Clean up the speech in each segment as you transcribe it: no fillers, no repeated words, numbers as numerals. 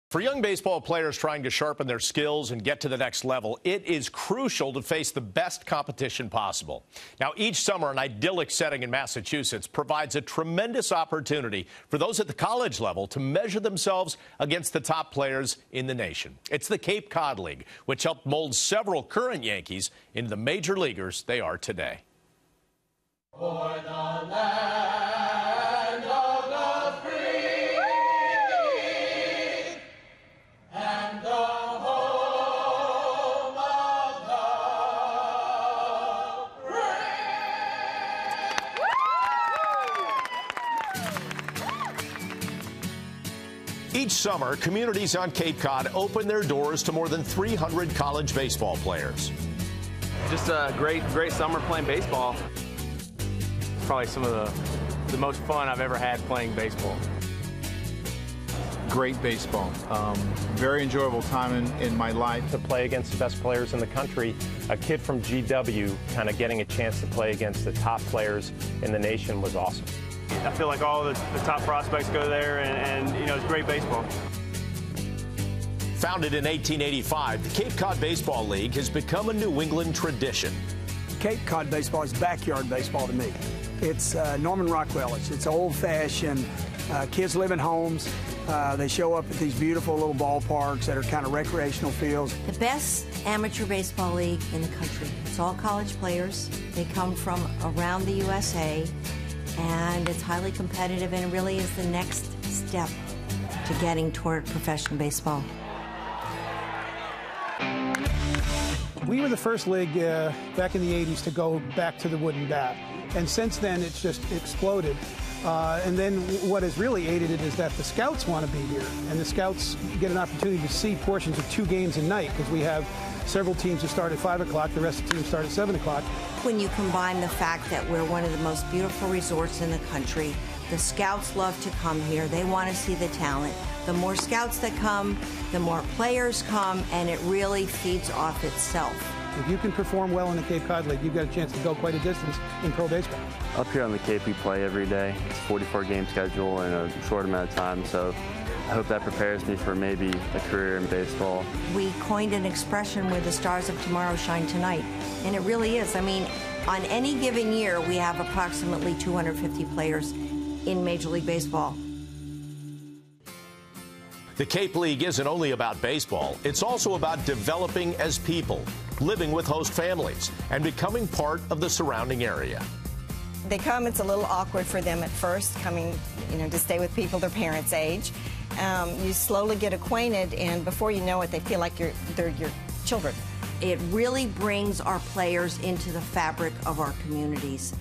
For young baseball players trying to sharpen their skills and get to the next level, it is crucial to face the best competition possible. Now, each summer, an idyllic setting in Massachusetts provides a tremendous opportunity for those at the college level to measure themselves against the top players in the nation. It's the Cape Cod League, which helped mold several current Yankees into the major leaguers they are today. For the land of the free and the home of the brave. Each summer, communities on Cape Cod open their doors to more than 300 college baseball players. Just a great summer playing baseball. Probably some of the most fun I've ever had playing baseball. Great baseball. Very enjoyable time in my life. To play against the best players in the country, a kid from GW kind of getting a chance to play against the top players in the nation was awesome. I feel like all the top prospects go there, and you know, it's great baseball. Founded in 1885, the Cape Cod Baseball League has become a New England tradition. Cape Cod baseball is backyard baseball to me. It's Norman Rockwell. It's old-fashioned. Kids live in homes. They show up at these beautiful little ballparks that are kind of recreational fields. The best amateur baseball league in the country. It's all college players. They come from around the USA, and it's highly competitive, and it really is the next step to getting toward professional baseball. We were the first league back in the 80s to go back to the wooden bat. And since then, it's just exploded. And then what has really aided it is that the scouts want to be here. And the scouts get an opportunity to see portions of 2 games a night, because we have several teams that start at 5 o'clock. The rest of the teams start at 7 o'clock. When you combine the fact that we're one of the most beautiful resorts in the country, the scouts love to come here. They want to see the talent. The more scouts that come, the more players come, and it really feeds off itself. If you can perform well in the Cape Cod League, you've got a chance to go quite a distance in pro baseball. Up here on the Cape, we play every day. It's a 44-game schedule in a short amount of time, so I hope that prepares me for maybe a career in baseball. We coined an expression where the stars of tomorrow shine tonight, and it really is. I mean, on any given year, we have approximately 250 players in Major League Baseball. The Cape League isn't only about baseball, it's also about developing as people, living with host families, and becoming part of the surrounding area. They come, it's a little awkward for them at first, coming, to stay with people their parents' age. You slowly get acquainted, and before you know it, they feel like they're your children. It really brings our players into the fabric of our communities.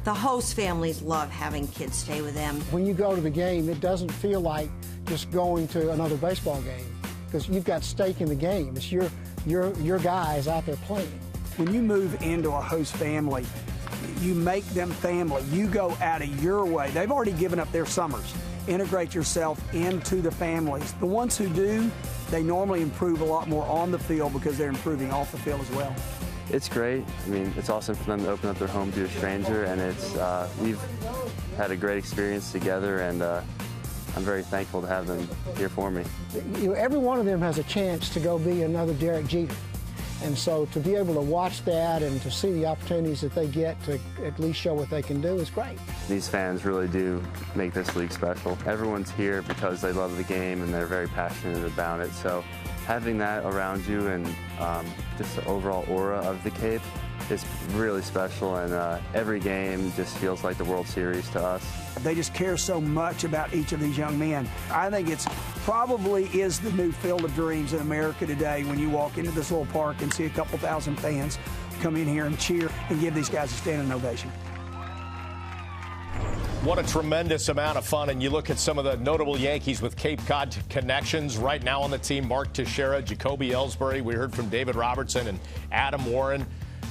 The host families love having kids stay with them. When you go to the game, it doesn't feel like just going to another baseball game, because you've got stake in the game. It's your guys out there playing. When you move into a host family, you make them family. You go out of your way. They've already given up their summers. Integrate yourself into the families. The ones who do, they normally improve a lot more on the field because they're improving off the field as well. It's great. I mean, it's awesome for them to open up their home to a stranger, and we've had a great experience together, and I'm very thankful to have them here for me. Every one of them has a chance to go be another Derek Jeter. And so to be able to watch that and to see the opportunities that they get to at least show what they can do is great. These fans really do make this league special. Everyone's here because they love the game and they're very passionate about it. So having that around you and just the overall aura of the Cape is really special, and every game just feels like the World Series to us. They just care so much about each of these young men. I think it's probably is the new Field of Dreams in America today when you walk into this little park and see a couple thousand fans come in here and cheer and give these guys a standing ovation. What a tremendous amount of fun. And you look at some of the notable Yankees with Cape Cod connections right now on the team. Mark Teixeira, Jacoby Ellsbury. We heard from David Robertson and Adam Warren.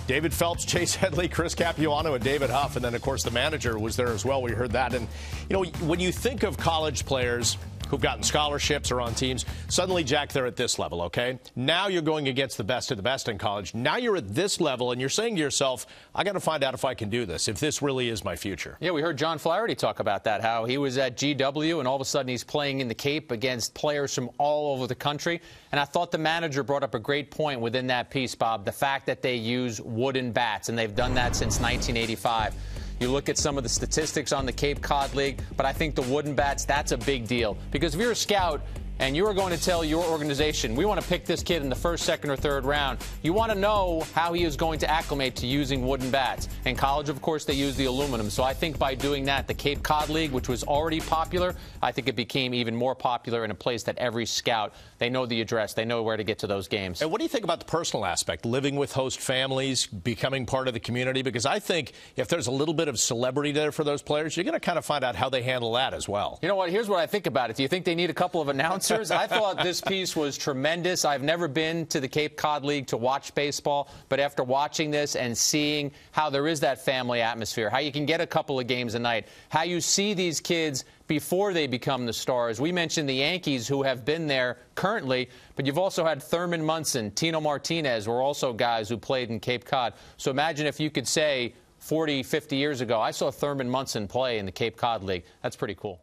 David Phelps, Chase Headley, Chris Capuano, and David Huff. And then, of course, the manager was there as well. We heard that. And, you know, when you think of college players who've gotten scholarships or on teams, suddenly, Jack, they're at this level, okay? Now you're going against the best of the best in college. Now you're at this level, and you're saying to yourself, I got to find out if I can do this, if this really is my future. Yeah, we heard John Flaherty talk about that, how he was at GW, and all of a sudden he's playing in the Cape against players from all over the country. And I thought the manager brought up a great point within that piece, Bob, the fact that they use wooden bats, and they've done that since 1985. You look at some of the statistics on the Cape Cod League, but I think the wooden bats, that's a big deal. Because if you're a scout and you are going to tell your organization, we want to pick this kid in the first, second, or third round, you want to know how he is going to acclimate to using wooden bats. In college, of course, they use the aluminum. So I think by doing that, the Cape Cod League, which was already popular, I think it became even more popular in a place that every scout, they know the address, they know where to get to those games. And what do you think about the personal aspect, living with host families, becoming part of the community? Because I think if there's a little bit of celebrity there for those players, you're going to kind of find out how they handle that as well. You know what? Here's what I think about it. Do you think they need a couple of announcers? I thought this piece was tremendous. I've never been to the Cape Cod League to watch baseball, but after watching this and seeing how there is that family atmosphere, how you can get a couple of games a night, how you see these kids before they become the stars. We mentioned the Yankees who have been there currently, but you've also had Thurman Munson, Tino Martinez were also guys who played in Cape Cod. So imagine if you could say 40, 50 years ago, I saw Thurman Munson play in the Cape Cod League. That's pretty cool.